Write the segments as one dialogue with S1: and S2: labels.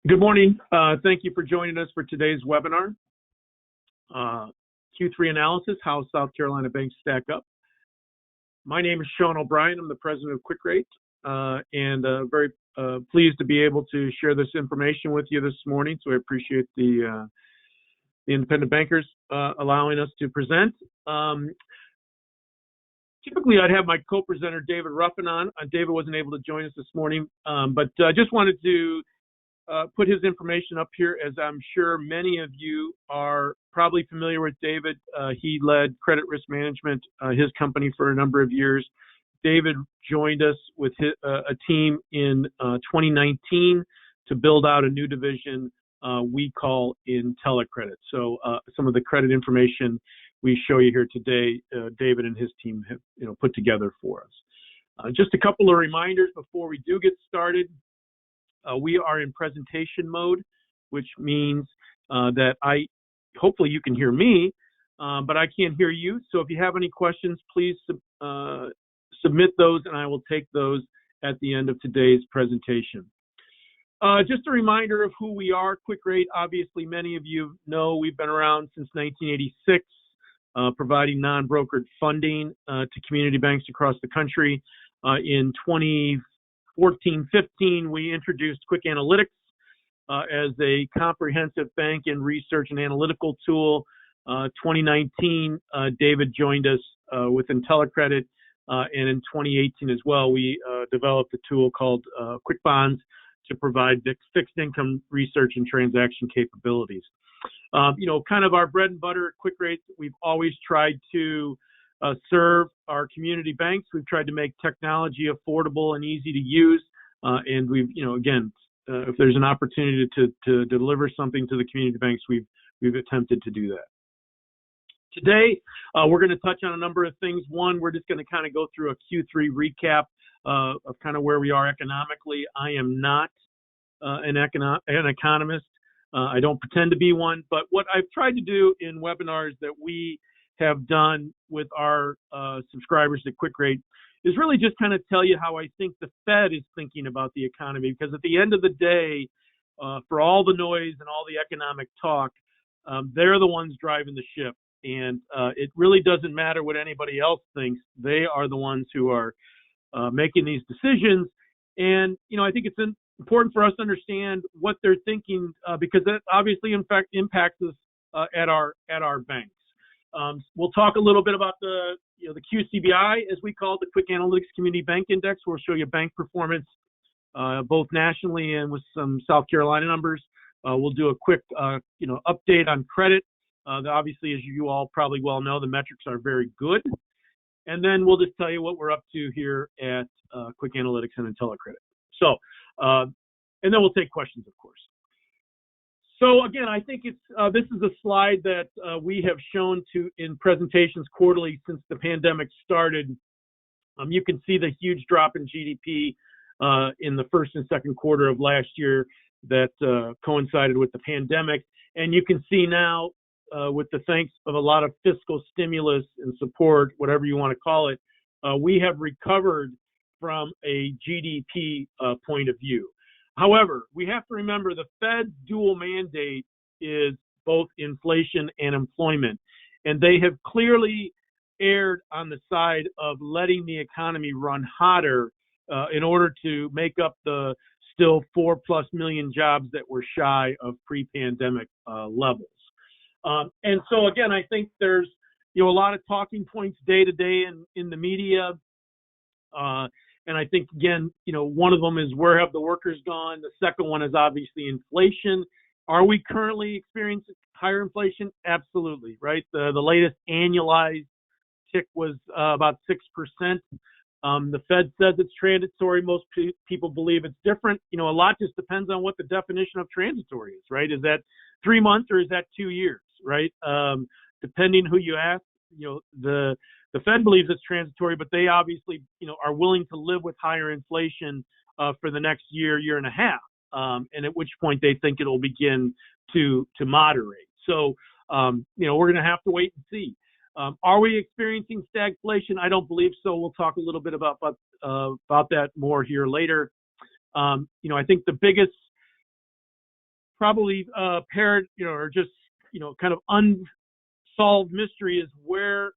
S1: Good morning. Thank you for joining us for today's webinar. Q3 analysis, how South Carolina banks stack up. My name is Sean O'Brien. I'm the president of QwickRate, and very pleased to be able to share this information with you this morning. So I appreciate the independent bankers allowing us to present. Typically, I'd have my co-presenter, David Ruffin, on. David wasn't able to join us this morning, but I just wanted to put his information up here, as I'm sure many of you are probably familiar with David. He led credit risk management, his company, for a number of years. David joined us with a team in 2019 to build out a new division we call IntelliCredit. So some of the credit information we show you here today, David and his team have put together for us. Just a couple of reminders before we do get started. We are in presentation mode, which means that hopefully you can hear me, but I can't hear you. So if you have any questions, please submit those, and I will take those at the end of today's presentation. Just a reminder of who we are. QwickRate, obviously many of you know we've been around since 1986, providing non-brokered funding to community banks across the country. In 2014-15, we introduced QwickAnalytics as a comprehensive bank and research and analytical tool. 2019, David joined us with IntelliCredit, and in 2018 as well, we developed a tool called QwickBonds to provide fixed income research and transaction capabilities. Kind of our bread and butter at QwickRate, we've always tried to serve our community banks. We've tried to make technology affordable and easy to use, and we've, again, if there's an opportunity to deliver something to the community banks, we've attempted to do that. Today, we're going to touch on a number of things. One, we're just going to kind of go through a Q3 recap of kind of where we are economically. I am not an economist. I don't pretend to be one, but what I've tried to do in webinars that we have done with our subscribers to QwickRate is really just kind of tell you how I think the Fed is thinking about the economy, because at the end of the day, for all the noise and all the economic talk, they're the ones driving the ship. And it really doesn't matter what anybody else thinks. They are the ones who are making these decisions. And, I think it's important for us to understand what they're thinking, because that obviously, in fact, impacts us at our banks. We'll talk a little bit about the QCBI, as we call it, the QwickAnalytics Community Bank Index. We'll show you bank performance both nationally and with some South Carolina numbers. We'll do a quick update on credit. Obviously, as you all probably well know, the metrics are very good. And then we'll just tell you what we're up to here at QwickAnalytics and IntelliCredit. So, and then we'll take questions, of course. So again, I think this is a slide that we have shown in presentations quarterly since the pandemic started. You can see the huge drop in GDP in the first and second quarter of last year that coincided with the pandemic. And you can see now, with the thanks of a lot of fiscal stimulus and support, whatever you want to call it, we have recovered from a GDP point of view. However, we have to remember the Fed's dual mandate is both inflation and employment, and they have clearly erred on the side of letting the economy run hotter in order to make up the still 4+ million jobs that were shy of pre-pandemic levels. And so again, I think there's a lot of talking points day to day in the media. And I think, again, one of them is, where have the workers gone? The second one is obviously inflation. Are we currently experiencing higher inflation? Absolutely, right? The latest annualized tick was about 6%. The Fed says it's transitory. Most people believe it's different. A lot just depends on what the definition of transitory is, right? Is that 3 months or is that 2 years, right? Depending who you ask, the Fed believes it's transitory, but they obviously, are willing to live with higher inflation for the next year and a half, and at which point they think it'll begin to moderate. So, we're going to have to wait and see. Are we experiencing stagflation? I don't believe so. We'll talk a little bit about that more here later. I think the biggest probably paired, or just, kind of unsolved mystery is why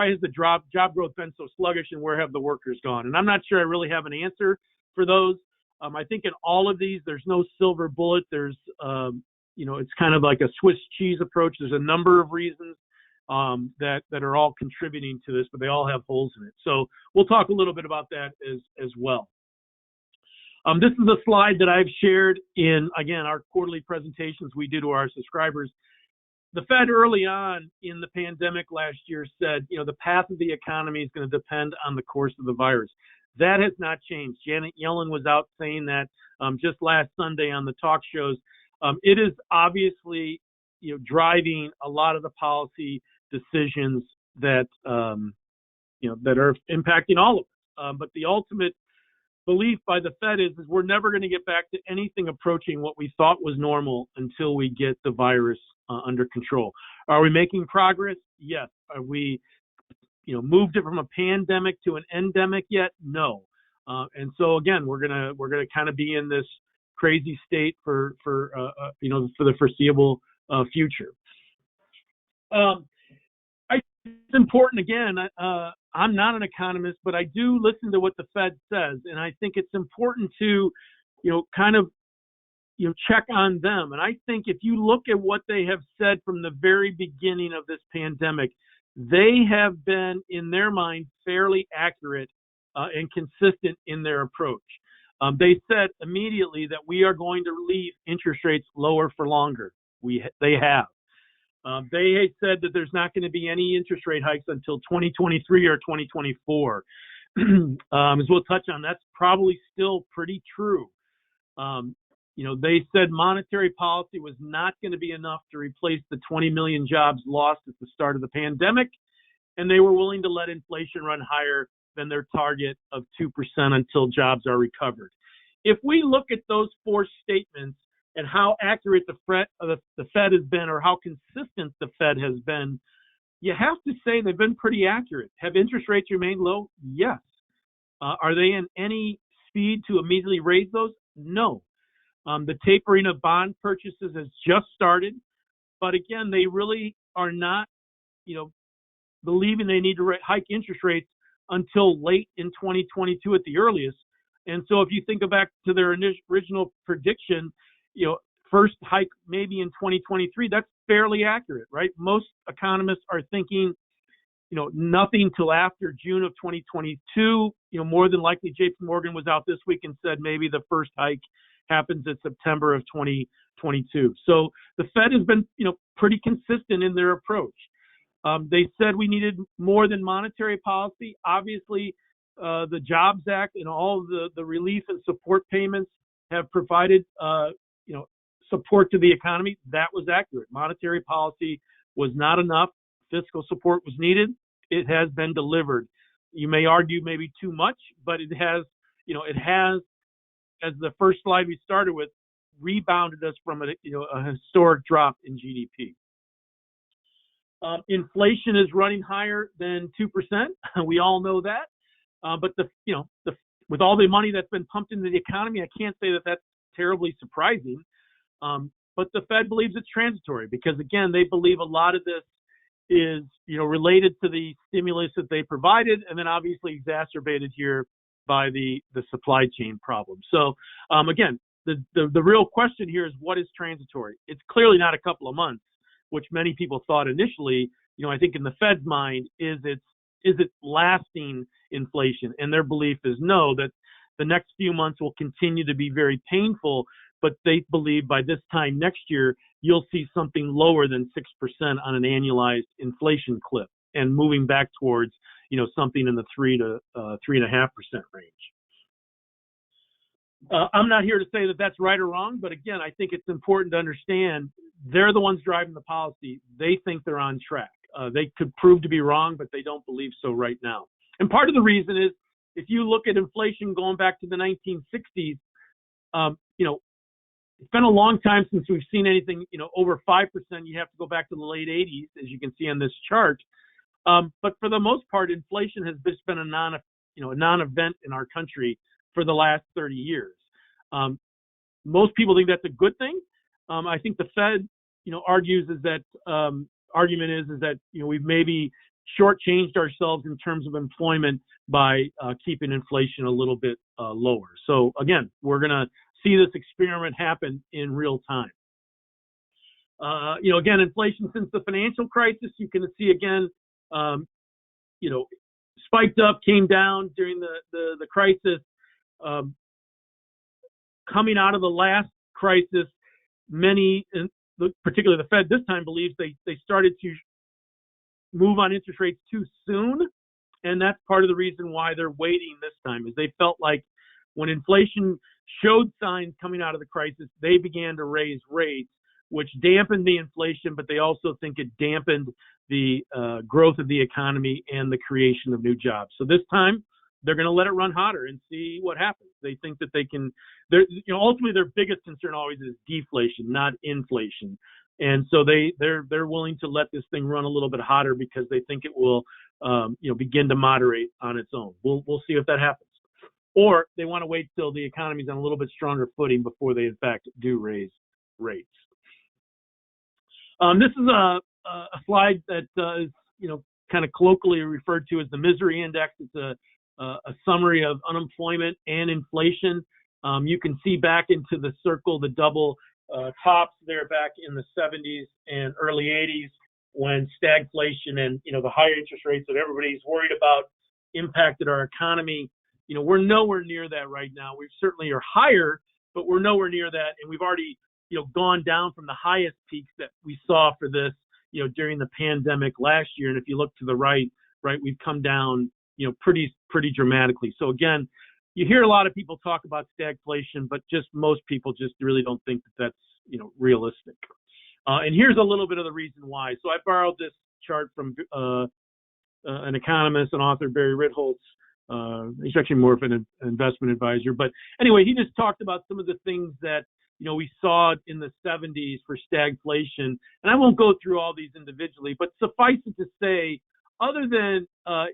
S1: has the job growth been so sluggish, and where have the workers gone? And I'm not sure I really have an answer for those. I think in all of these, there's no silver bullet. There's, it's kind of like a Swiss cheese approach. There's a number of reasons that are all contributing to this, but they all have holes in it. So we'll talk a little bit about that as well. This is a slide that I've shared in, again, our quarterly presentations we do to our subscribers. The Fed early on in the pandemic last year said, the path of the economy is going to depend on the course of the virus. That has not changed. Janet Yellen was out saying that just last Sunday on the talk shows. It is obviously, driving a lot of the policy decisions that, that are impacting all of us. But the ultimate belief by the Fed is we're never going to get back to anything approaching what we thought was normal until we get the virus under control. Are we making progress? Yes. Are we, moved it from a pandemic to an endemic yet? No. And so again, we're gonna kind of be in this crazy state for the foreseeable future. It's important, again, I'm not an economist, but I do listen to what the Fed says, and I think it's important to, kind of, check on them. And I think if you look at what they have said from the very beginning of this pandemic, they have been, in their mind, fairly accurate and consistent in their approach. They said immediately that we are going to leave interest rates lower for longer. They have. They said that there's not going to be any interest rate hikes until 2023 or 2024. As we'll touch on, that's probably still pretty true. They said monetary policy was not going to be enough to replace the 20 million jobs lost at the start of the pandemic, and they were willing to let inflation run higher than their target of 2% until jobs are recovered. If we look at those four statements and how accurate the Fed has been, or how consistent the Fed has been, you have to say they've been pretty accurate. Have interest rates remained low? Yes. Are they in any speed to immediately raise those? No. The tapering of bond purchases has just started, but again, they really are not, believing they need to hike interest rates until late in 2022 at the earliest. And so if you think back to their original prediction, first hike maybe in 2023, that's fairly accurate, right? Most economists are thinking, nothing till after June of 2022. More than likely, JP Morgan was out this week and said maybe the first hike happens in September of 2022. So the Fed has been, pretty consistent in their approach. They said we needed more than monetary policy. Obviously, the Jobs Act and all the relief and support payments have provided, support to the economy. That was accurate. Monetary policy was not enough. Fiscal support was needed. It has been delivered. You may argue maybe too much, but it has, as the first slide we started with, rebounded us from a historic drop in GDP. Inflation is running higher than 2%. We all know that. But with all the money that's been pumped into the economy, I can't say that that's terribly surprising. But the Fed believes it's transitory because, again, they believe a lot of this is, related to the stimulus that they provided, and then obviously exacerbated here by the supply chain problem. So, again, the real question here is what is transitory? It's clearly not a couple of months, which many people thought initially. I think in the Fed's mind, is it lasting inflation? And their belief is no, that the next few months will continue to be very painful, but they believe by this time next year, you'll see something lower than 6% on an annualized inflation clip and moving back towards, something in the 3 to 3.5% range. I'm not here to say that that's right or wrong, but again, I think it's important to understand they're the ones driving the policy. They think they're on track. They could prove to be wrong, but they don't believe so right now. And part of the reason is if you look at inflation going back to the 1960s, it's been a long time since we've seen anything, over 5%. You have to go back to the late 80s, as you can see on this chart. But for the most part, inflation has just been a non-event in our country for the last 30 years. Most people think that's a good thing. I think the Fed, argues is that argument is that we've maybe shortchanged ourselves in terms of employment by keeping inflation a little bit lower. So again, we're going to see this experiment happen in real time. Again, inflation since the financial crisis, you can see again, spiked up, came down during the crisis. Coming out of the last crisis, many, particularly the Fed this time, believes they started to move on interest rates too soon. And that's part of the reason why they're waiting this time, is they felt like when inflation showed signs coming out of the crisis, they began to raise rates, which dampened the inflation, but they also think it dampened the growth of the economy and the creation of new jobs. So this time, they're going to let it run hotter and see what happens. They think that they can. Ultimately, their biggest concern always is deflation, not inflation. And so they're willing to let this thing run a little bit hotter because they think it will, begin to moderate on its own. We'll see if that happens. Or they want to wait till the economy's on a little bit stronger footing before they, in fact, do raise rates. This is a slide that is, kind of colloquially referred to as the misery index. It's a summary of unemployment and inflation. You can see back into the circle, the double tops there back in the 70s and early 80s when stagflation and, the higher interest rates that everybody's worried about impacted our economy. We're nowhere near that right now. We certainly are higher, but we're nowhere near that. And we've already, gone down from the highest peaks that we saw for this, during the pandemic last year. And if you look to the right, we've come down, pretty dramatically. So again, you hear a lot of people talk about stagflation, but just most people just really don't think that that's, realistic. And here's a little bit of the reason why. So I borrowed this chart from an economist and author, Barry Ritholtz. He's actually more of an investment advisor. But anyway, he just talked about some of the things that, we saw in the 70s for stagflation. And I won't go through all these individually, but suffice it to say, other than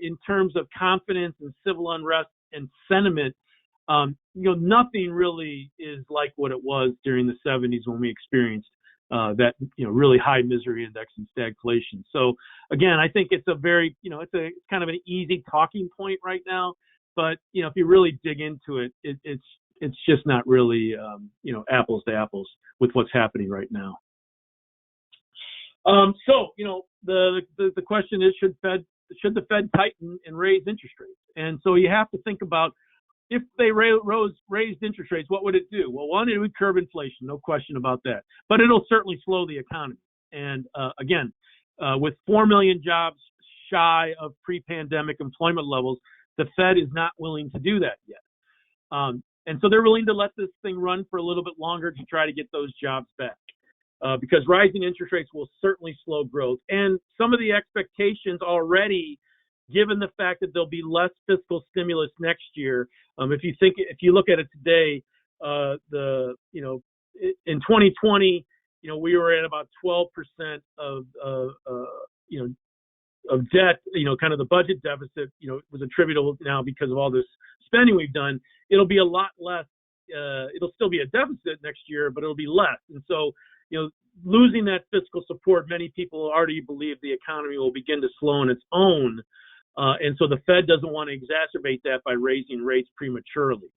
S1: in terms of confidence and civil unrest and sentiment, nothing really is like what it was during the 70s when we experienced that, really high misery index and stagflation. So again, I think it's a very, it's kind of an easy talking point right now, but, if you really dig into it, it's just not really, apples to apples with what's happening right now. So, the question is, should the Fed tighten and raise interest rates? And so you have to think about, if they raised interest rates, what would it do? Well, one, it would curb inflation, no question about that. But it'll certainly slow the economy. And again, with 4 million jobs shy of pre-pandemic employment levels, the Fed is not willing to do that yet. And so they're willing to let this thing run for a little bit longer to try to get those jobs back. Because rising interest rates will certainly slow growth. And some of the expectations already, given the fact that there'll be less fiscal stimulus next year, if you look at it today, in 2020, we were at about 12% of debt, kind of the budget deficit, was attributable now because of all this spending we've done. It'll be a lot less. It'll still be a deficit next year, but it'll be less. And so, losing that fiscal support, many people already believe the economy will begin to slow on its own. And so the Fed doesn't want to exacerbate that by raising rates prematurely.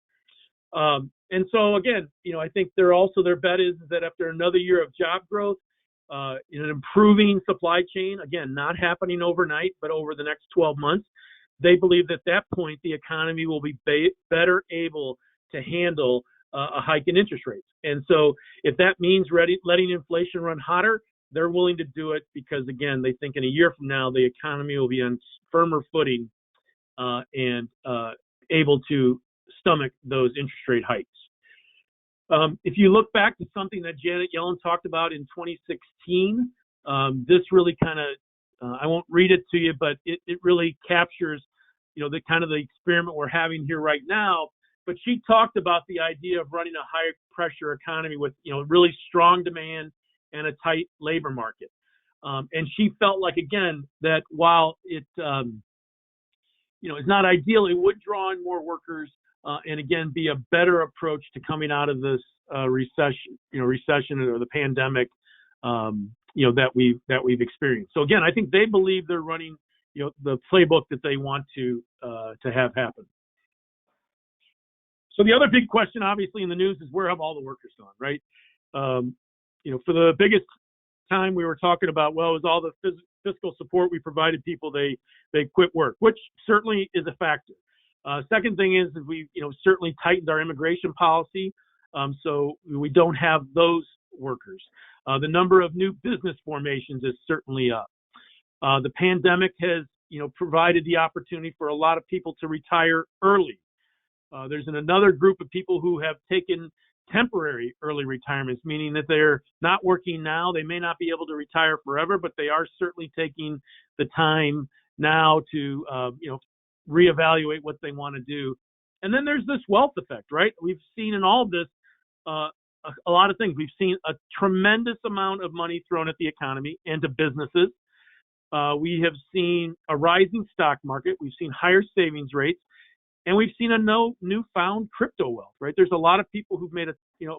S1: And so again, I think their bet is that after another year of job growth, in an improving supply chain, again, not happening overnight, but over the next 12 months, they believe that at that point, the economy will be better able to handle a hike in interest rates. And so if that means letting inflation run hotter, they're willing to do it because, again, they think in a year from now, the economy will be on firmer footing and able to stomach those interest rate hikes. If you look back to something that Janet Yellen talked about in 2016, this really kind of, I won't read it to you, but it really captures, the kind of the experiment we're having here right now. But she talked about the idea of running a high pressure economy with, really strong demand and a tight labor market. And she felt like, again, that while it, is not ideal, it would draw in more workers. and again, be a better approach to coming out of this recession or the pandemic, that we've experienced. So again, I think they believe they're running, the playbook that they want to have happen. So the other big question, obviously, in the news is where have all the workers gone, right? For the biggest time we were talking about, well, it was all the fiscal support we provided people, they quit work, which certainly is a factor. Second thing is we certainly tightened our immigration policy, so we don't have those workers. The number of new business formations is certainly up. The pandemic has provided the opportunity for a lot of people to retire early. There's another group of people who have taken temporary early retirements, meaning that they're not working now. They may not be able to retire forever, but they are certainly taking the time now to reevaluate what they want to do. And then there's this wealth effect, right? We've seen in all of this a lot of things. We've seen a tremendous amount of money thrown at the economy and to businesses. We have seen a rising stock market. We've seen higher savings rates. And we've seen a newfound crypto wealth, right? There's a lot of people who've made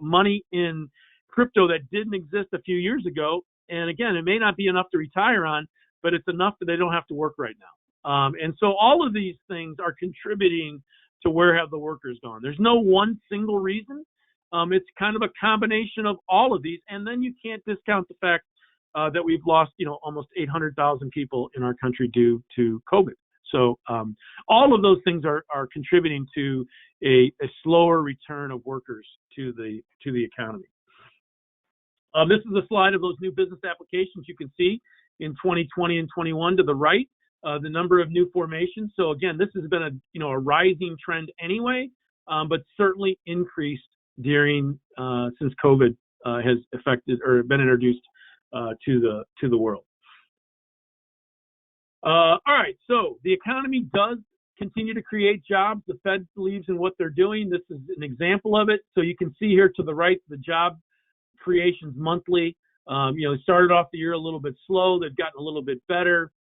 S1: money in crypto that didn't exist a few years ago. And again, it may not be enough to retire on, but it's enough that they don't have to work right now. And so all of these things are contributing to where have the workers gone. There's no one single reason. It's kind of a combination of all of these. And then you can't discount the fact that we've lost, almost 800,000 people in our country due to COVID. So all of those things are contributing to a slower return of workers to the economy. This is a slide of those new business applications you can see in 2020 and 21 to the right, the number of new formations. So again, this has been a rising trend anyway, but certainly increased during since COVID has affected or been introduced to the world. All right, so the economy does continue to create jobs. The Fed believes in what they're doing. This is an example of it. So you can see here to the right, the job creations monthly. It started off the year a little bit slow. They've gotten a little bit better.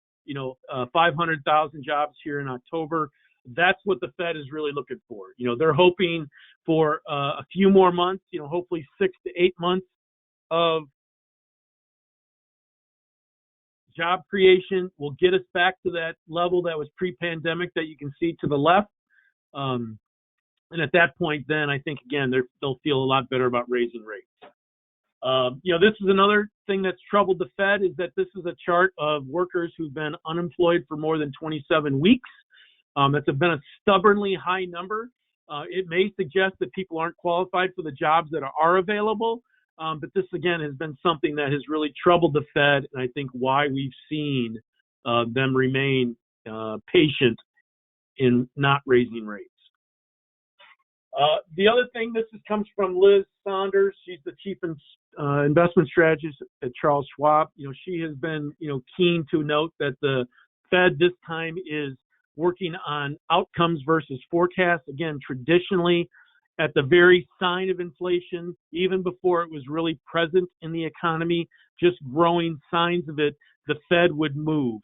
S1: 500,000 jobs here in October. That's what the Fed is really looking for. They're hoping for a few more months, hopefully 6 to 8 months of job creation will get us back to that level that was pre-pandemic that you can see to the left. And at that point, then I think, again, they'll feel a lot better about raising rates. This is another thing that's troubled the Fed is that this is a chart of workers who've been unemployed for more than 27 weeks. That's been a stubbornly high number. It may suggest that people aren't qualified for the jobs that are available. But this, again, has been something that has really troubled the Fed, and I think why we've seen them remain patient in not raising rates. The other thing, comes from Liz Saunders. She's the chief investment strategist at Charles Schwab. She has been, keen to note that the Fed this time is working on outcomes versus forecasts. Again, traditionally, at the very sign of inflation, even before it was really present in the economy, just growing signs of it, the Fed would move.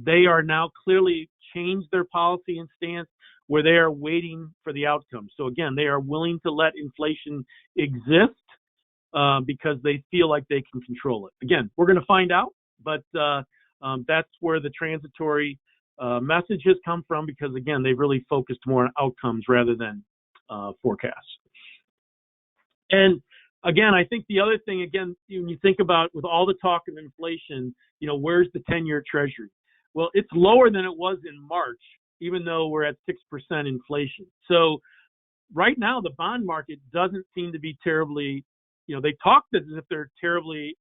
S1: They are now clearly changed their policy and stance where they are waiting for the outcome. So again, they are willing to let inflation exist because they feel like they can control it. Again, we're going to find out, but that's where the transitory message has come from because, again, they've really focused more on outcomes rather than forecasts. And again, I think the other thing, again, when you think about with all the talk of inflation, where's the 10-year treasury? Well, it's lower than it was in March, even though we're at 6% inflation. So right now, the bond market doesn't seem to be terribly, they talk as if they're terribly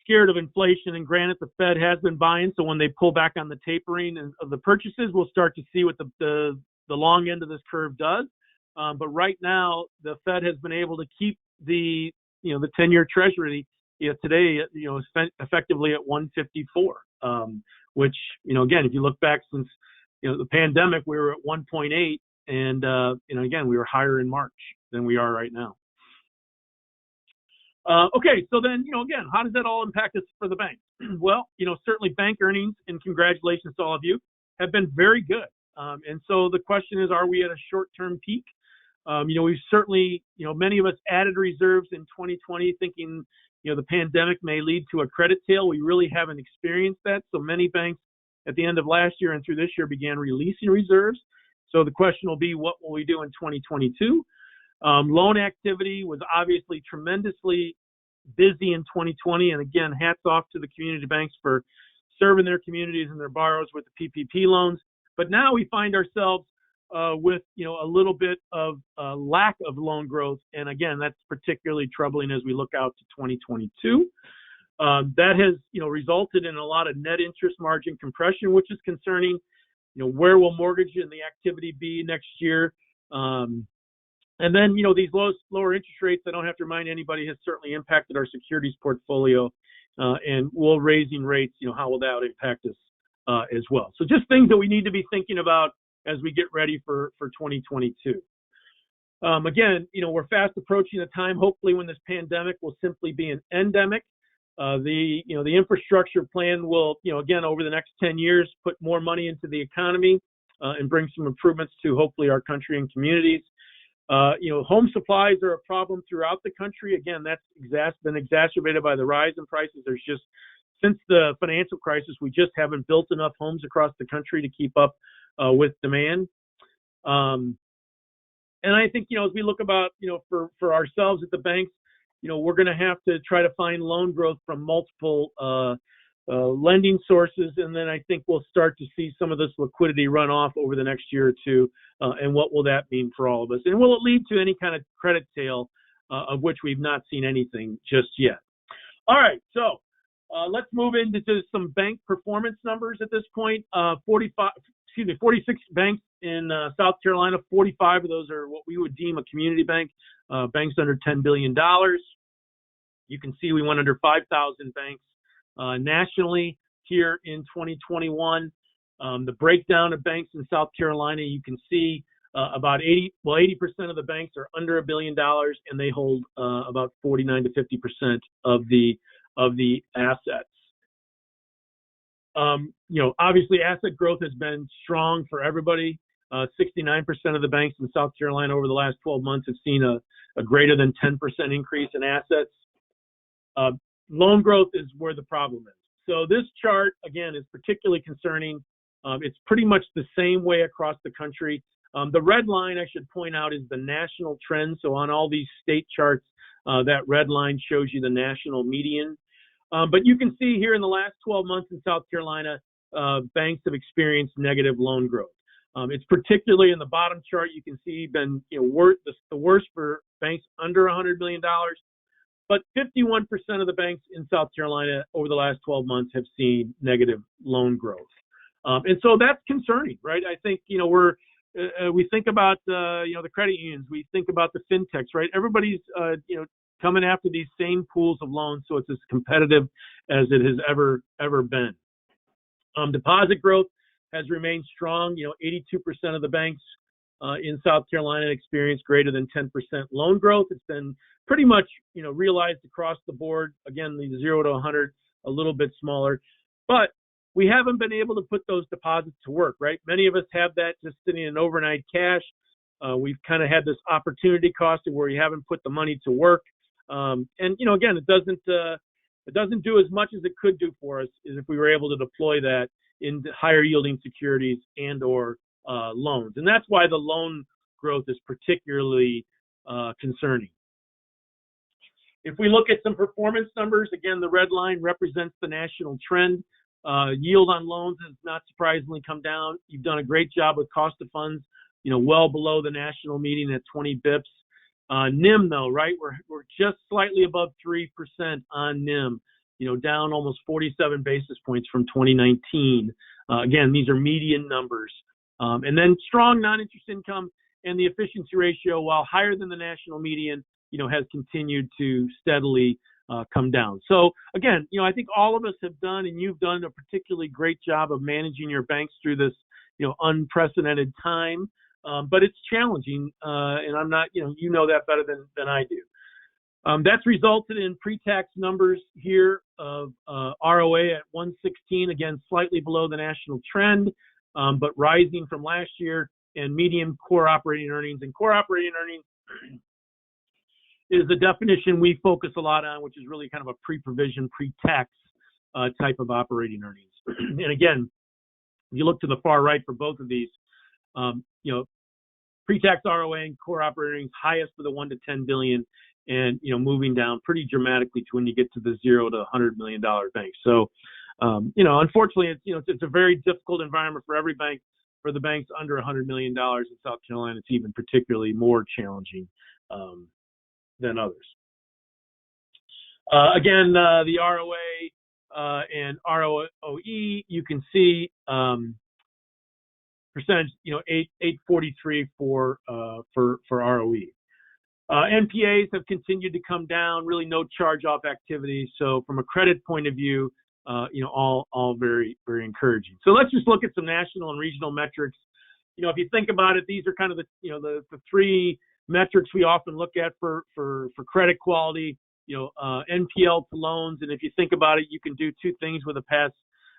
S1: scared of inflation. And granted, the Fed has been buying. So when they pull back on the tapering of the purchases, we'll start to see what the long end of this curve does. But right now, the Fed has been able to keep the 10-year treasury today, effectively at 154, which, again, if you look back since, the pandemic, we were at 1.8. And, again, we were higher in March than we are right now. Okay, so then, again, how does that all impact us for the bank? Well, certainly bank earnings, and congratulations to all of you, have been very good. And so the question is, are we at a short-term peak? We've certainly, many of us added reserves in 2020 thinking, the pandemic may lead to a credit tail. We really haven't experienced that. So many banks at the end of last year and through this year began releasing reserves. So the question will be, what will we do in 2022? Loan activity was obviously tremendously busy in 2020. And again, hats off to the community banks for serving their communities and their borrowers with the PPP loans. But now we find ourselves with a little bit of lack of loan growth, and again, that's particularly troubling as we look out to 2022. That has resulted in a lot of net interest margin compression, which is concerning. Where will mortgage and the activity be next year? And then these lower interest rates, I don't have to remind anybody, has certainly impacted our securities portfolio, and will raising rates, how will that impact us as well? So just things that we need to be thinking about as we get ready for 2022. Again, we're fast approaching a time, hopefully, when this pandemic will simply be an endemic. The infrastructure plan will, again, over the next 10 years, put more money into the economy and bring some improvements to hopefully our country and communities. Home supplies are a problem throughout the country. Again, that's been exacerbated by the rise in prices. Since the financial crisis, we just haven't built enough homes across the country to keep up with demand. And I think, as we look about, for ourselves at the banks, we're going to have to try to find loan growth from multiple lending sources. And then I think we'll start to see some of this liquidity run off over the next year or two. And what will that mean for all of us? And will it lead to any kind of credit tail of which we've not seen anything just yet? All right. So let's move into some bank performance numbers at this point. 46 banks in South Carolina. 45 of those are what we would deem a community bank, banks under $10 billion. You can see we went under 5,000 banks nationally here in 2021. The breakdown of banks in South Carolina, you can see about 80% of the banks are under $1 billion, and they hold about 49 to 50% of the assets. Obviously asset growth has been strong for everybody. 69% of the banks in South Carolina over the last 12 months have seen a greater than 10% increase in assets. Loan growth is where the problem is. So this chart, again, is particularly concerning. It's pretty much the same way across the country. The red line, I should point out, is the national trend. So on all these state charts, that red line shows you the national median. But you can see here in the last 12 months in South Carolina, banks have experienced negative loan growth. It's particularly in the bottom chart, you can see been the worst for banks under $100 million. But 51% of the banks in South Carolina over the last 12 months have seen negative loan growth. And so that's concerning, right? I think, we think about, the credit unions, we think about the fintechs, right? Everybody's, coming after these same pools of loans, so it's as competitive as it has ever been. Deposit growth has remained strong. 82% of the banks in South Carolina experienced greater than 10% loan growth. It's been pretty much, realized across the board. Again, the 0 to 100, a little bit smaller, but we haven't been able to put those deposits to work, right? Many of us have that just sitting in overnight cash. We've kind of had this opportunity cost of where you haven't put the money to work. And again, it doesn't do as much as it could do for us as if we were able to deploy that in higher yielding securities and or loans. And that's why the loan growth is particularly concerning. If we look at some performance numbers, again, the red line represents the national trend. Yield on loans has not surprisingly come down. You've done a great job with cost of funds, well below the national median at 20 bips. NIM though, right? We're just slightly above 3% on NIM, down almost 47 basis points from 2019. Again, these are median numbers. And then strong non-interest income and the efficiency ratio, while higher than the national median, has continued to steadily come down. So again, I think all of us have done, and you've done a particularly great job of managing your banks through this, unprecedented time. But it's challenging, and I'm not, you know that better than I do. That's resulted in pre-tax numbers here of ROA at 116, again, slightly below the national trend. but rising from last year, and medium core operating earnings. And core operating earnings is the definition we focus a lot on, which is really kind of a pre-provision, pre-tax type of operating earnings. And again, if you look to the far right for both of these, pre-tax ROA and core operating earnings highest for the 1 to 10 billion, and moving down pretty dramatically to when you get to the $0 to $100 million banks. So, unfortunately, it's a very difficult environment for every bank. For the banks under $100 million in South Carolina, it's even particularly more challenging than others. Again, the ROA and ROE, you can see percentage, 843 for ROE. NPAs have continued to come down. Really, no charge-off activity. So, from a credit point of view, all very, very encouraging. So let's just look at some national and regional metrics. If you think about it, these are kind of the three metrics we often look at for credit quality. NPL to loans, and if you think about it, you can do two things with a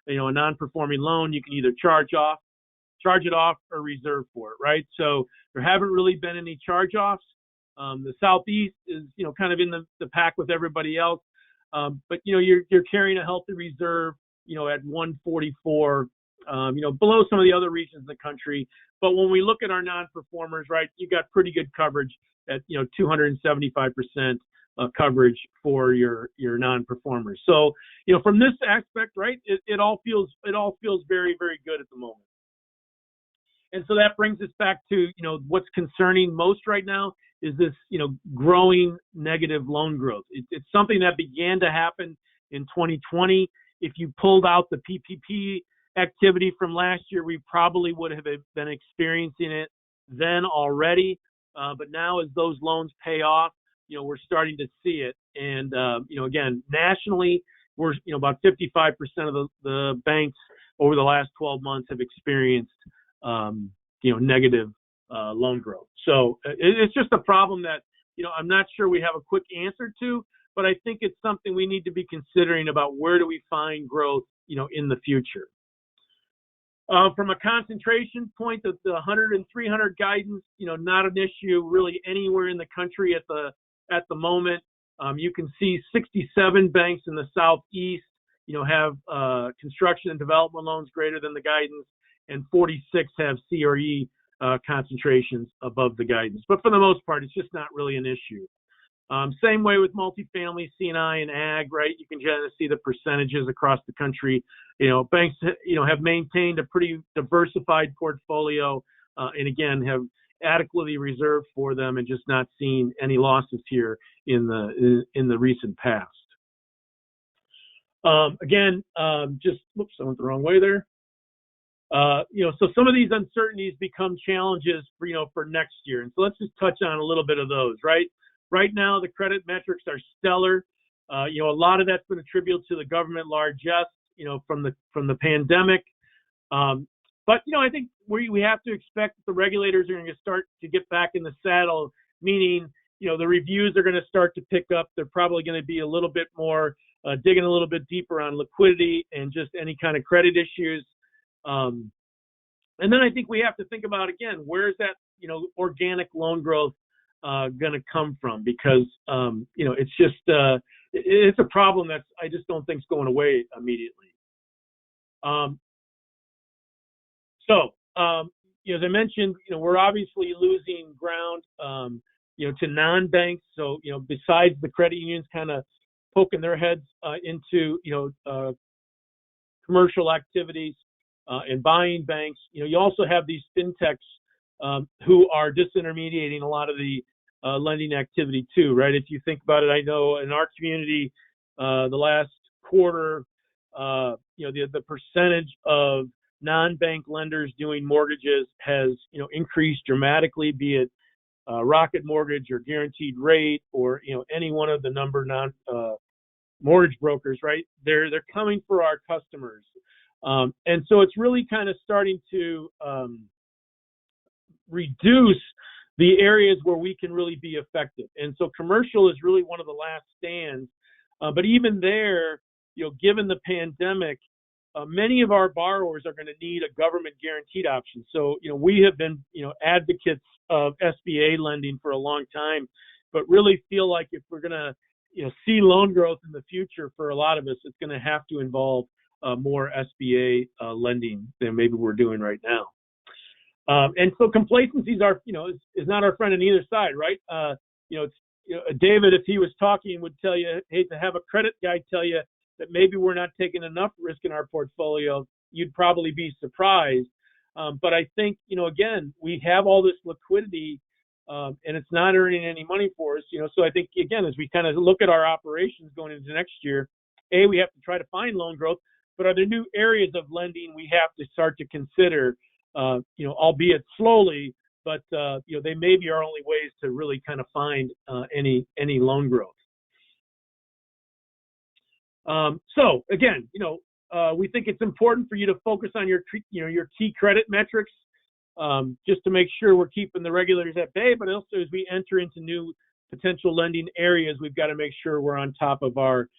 S1: non-performing loan. You can either charge it off, or reserve for it, right? So there haven't really been any charge-offs. The Southeast is, kind of in the pack with everybody else. But you're carrying a healthy reserve, at 144, below some of the other regions in the country. But when we look at our non-performers, right, you got pretty good coverage at 275% coverage for your non-performers. So from this aspect, right, it all feels very, very good at the moment. And so that brings us back to what's concerning most right now is this, growing negative loan growth. It's something that began to happen in 2020. If you pulled out the PPP activity from last year, we probably would have been experiencing it then already. But now as those loans pay off, we're starting to see it. And, again, nationally, we're, about 55% of the banks over the last 12 months have experienced, negative loan growth. So it's just a problem that, I'm not sure we have a quick answer to, but I think it's something we need to be considering about where do we find growth, in the future. From a concentration point, the 100 and 300 guidance, not an issue really anywhere in the country at the moment. You can see 67 banks in the Southeast, have construction and development loans greater than the guidance, and 46 have CRE concentrations above the guidance. But for the most part, it's just not really an issue. Same way with multifamily, C&I, and ag, right? You can generally see the percentages across the country. Banks, have maintained a pretty diversified portfolio, and again, have adequately reserved for them and just not seen any losses here in the recent past. Again, whoops, I went the wrong way there. So some of these uncertainties become challenges for next year. And so let's just touch on a little bit of those, right? Right now, the credit metrics are stellar. A lot of that's been attributed to the government largesse, from the pandemic. But, I think we have to expect that the regulators are going to start to get back in the saddle, meaning, the reviews are going to start to pick up. They're probably going to be a little bit more, digging a little bit deeper on liquidity and just any kind of credit issues. And then I think we have to think about, again, where is that, organic loan growth going to come from? Because, it's just, it's a problem that I just don't think is going away immediately. As I mentioned, we're obviously losing ground, to non-banks. So, besides the credit unions kind of poking their heads into, commercial activities, and buying banks, you also have these fintechs who are disintermediating a lot of the lending activity too, right? If you think about it, I know in our community, the last quarter, the percentage of non-bank lenders doing mortgages has, increased dramatically, be it Rocket Mortgage or Guaranteed Rate or, any one of the number mortgage brokers, right? They're coming for our customers. And so it's really kind of starting to reduce the areas where we can really be effective. And so commercial is really one of the last stands. But even there, given the pandemic, many of our borrowers are going to need a government guaranteed option. So, we have been, advocates of SBA lending for a long time, but really feel like if we're going to, see loan growth in the future for a lot of us, it's going to have to involve more SBA lending than maybe we're doing right now. And so complacencies are, is not our friend on either side, right? David, if he was talking, would tell you, hey, to have a credit guy tell you that maybe we're not taking enough risk in our portfolio, you'd probably be surprised. But I think, again, we have all this liquidity and it's not earning any money for us, so I think, again, as we kind of look at our operations going into next year, we have to try to find loan growth, but are there new areas of lending we have to start to consider, albeit slowly, but, they may be our only ways to really kind of find any loan growth. So again, we think it's important for you to focus on your key credit metrics, just to make sure we're keeping the regulators at bay, but also as we enter into new potential lending areas, we've got to make sure we're on top of our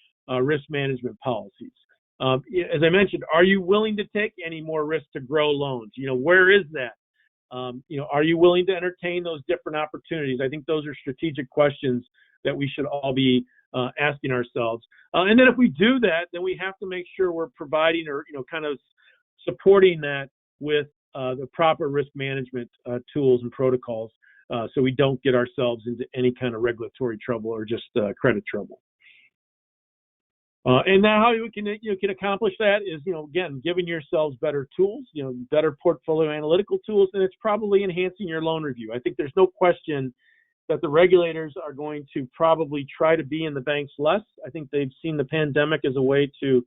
S1: risk management policies. As I mentioned, are you willing to take any more risk to grow loans? Where is that? Are you willing to entertain those different opportunities? I think those are strategic questions that we should all be asking ourselves. And then if we do that, then we have to make sure we're providing or, kind of supporting that with the proper risk management tools and protocols so we don't get ourselves into any kind of regulatory trouble or just credit trouble. And now how you can accomplish that is, again, giving yourselves better tools, better portfolio analytical tools, and it's probably enhancing your loan review. I think there's no question that the regulators are going to probably try to be in the banks less. I think they've seen the pandemic as a way to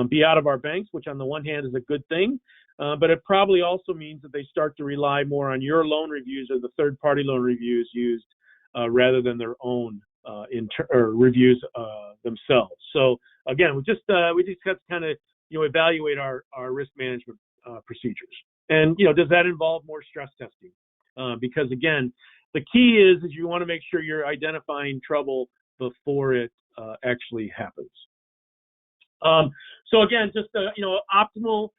S1: be out of our banks, which on the one hand is a good thing, but it probably also means that they start to rely more on your loan reviews or the third-party loan reviews used rather than their own reviews themselves. So again, we just have to kind of evaluate our risk management procedures. And does that involve more stress testing? Because again, the key is you want to make sure you're identifying trouble before it actually happens. So again, just optimal,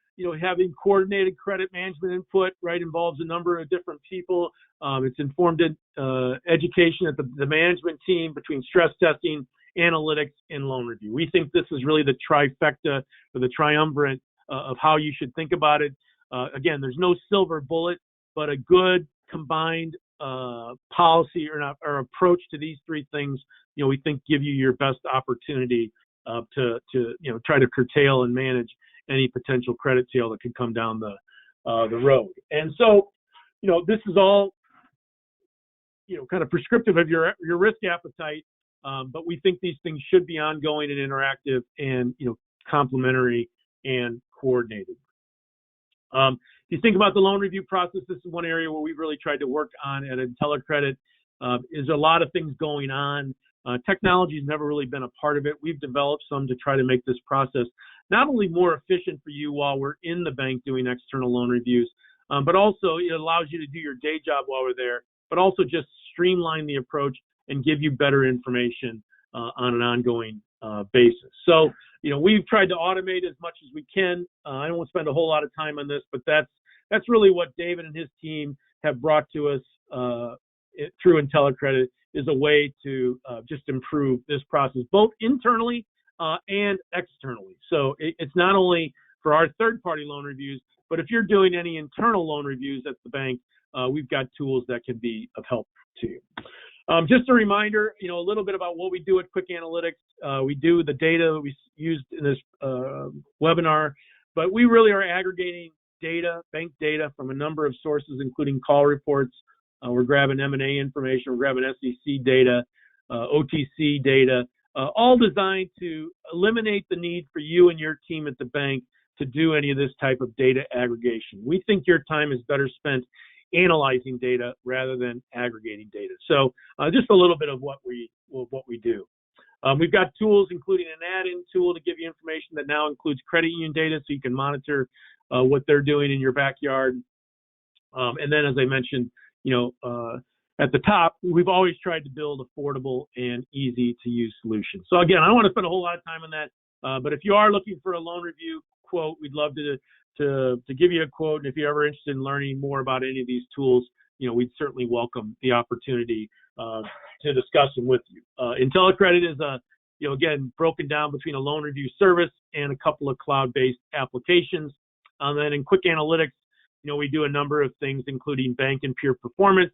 S1: having coordinated credit management input, right, involves a number of different people. It's informed education at the management team between stress testing, analytics, and loan review. We think this is really the trifecta or the triumvirate of how you should think about it. Again, there's no silver bullet, but a good combined policy or approach to these three things, we think give you your best opportunity to try to curtail and manage any potential credit tail that could come down the road. And so, this is all, kind of prescriptive of your risk appetite, but we think these things should be ongoing and interactive and, complementary and coordinated. If you think about the loan review process, this is one area where we've really tried to work on at IntelliCredit. Is a lot of things going on. Technology has never really been a part of it. We've developed some to try to make this process not only more efficient for you while we're in the bank doing external loan reviews, but also it allows you to do your day job while we're there, but also just streamline the approach and give you better information on an ongoing basis. So, we've tried to automate as much as we can. I don't want to spend a whole lot of time on this, but that's really what David and his team have brought to us through IntelliCredit is a way to just improve this process, both internally and externally. So it's not only for our third-party loan reviews, but if you're doing any internal loan reviews at the bank, we've got tools that can be of help to you. Just a reminder, a little bit about what we do at QwickAnalytics. We do the data we used in this webinar, but we really are aggregating data, bank data from a number of sources, including call reports. We're grabbing M&A information, we're grabbing SEC data, OTC data, all designed to eliminate the need for you and your team at the bank to do any of this type of data aggregation. We think your time is better spent analyzing data rather than aggregating data. So just a little bit of what we do. We've got tools, including an add-in tool to give you information that now includes credit union data so you can monitor what they're doing in your backyard. And then, as I mentioned, at the top, we've always tried to build affordable and easy to use solutions. So again, I don't want to spend a whole lot of time on that, but if you are looking for a loan review quote, we'd love to give you a quote. And if you're ever interested in learning more about any of these tools, we'd certainly welcome the opportunity to discuss them with you. IntelliCredit is again, broken down between a loan review service and a couple of cloud-based applications. Then in QwickAnalytics, we do a number of things, including bank and peer performance.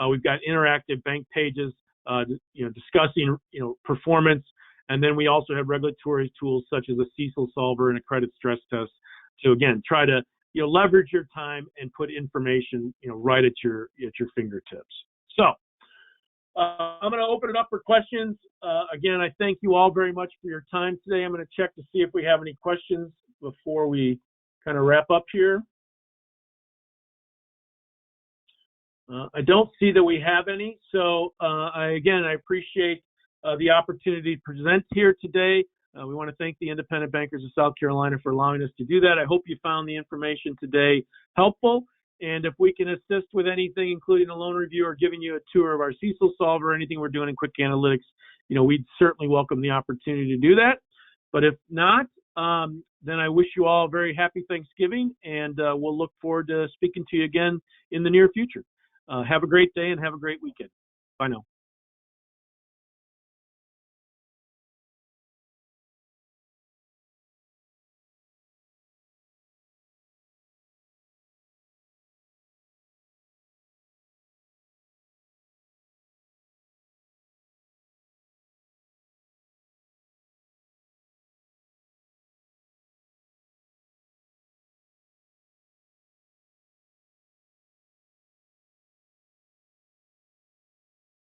S1: We've got interactive bank pages, discussing, performance. And then we also have regulatory tools such as a CECLSolver and a credit stress test to, again, try to, leverage your time and put information, right at your fingertips. So I'm going to open it up for questions. Again, I thank you all very much for your time today. I'm going to check to see if we have any questions before we kind of wrap up here. I don't see that we have any. So I appreciate the opportunity to present here today. We want to thank the Independent Bankers of South Carolina for allowing us to do that. I hope you found the information today helpful. And if we can assist with anything, including a loan review or giving you a tour of our CECLSolver or anything we're doing in QwickAnalytics, we'd certainly welcome the opportunity to do that. But if not, then I wish you all a very happy Thanksgiving, and we'll look forward to speaking to you again in the near future. Have a great day and have a great weekend. Bye now.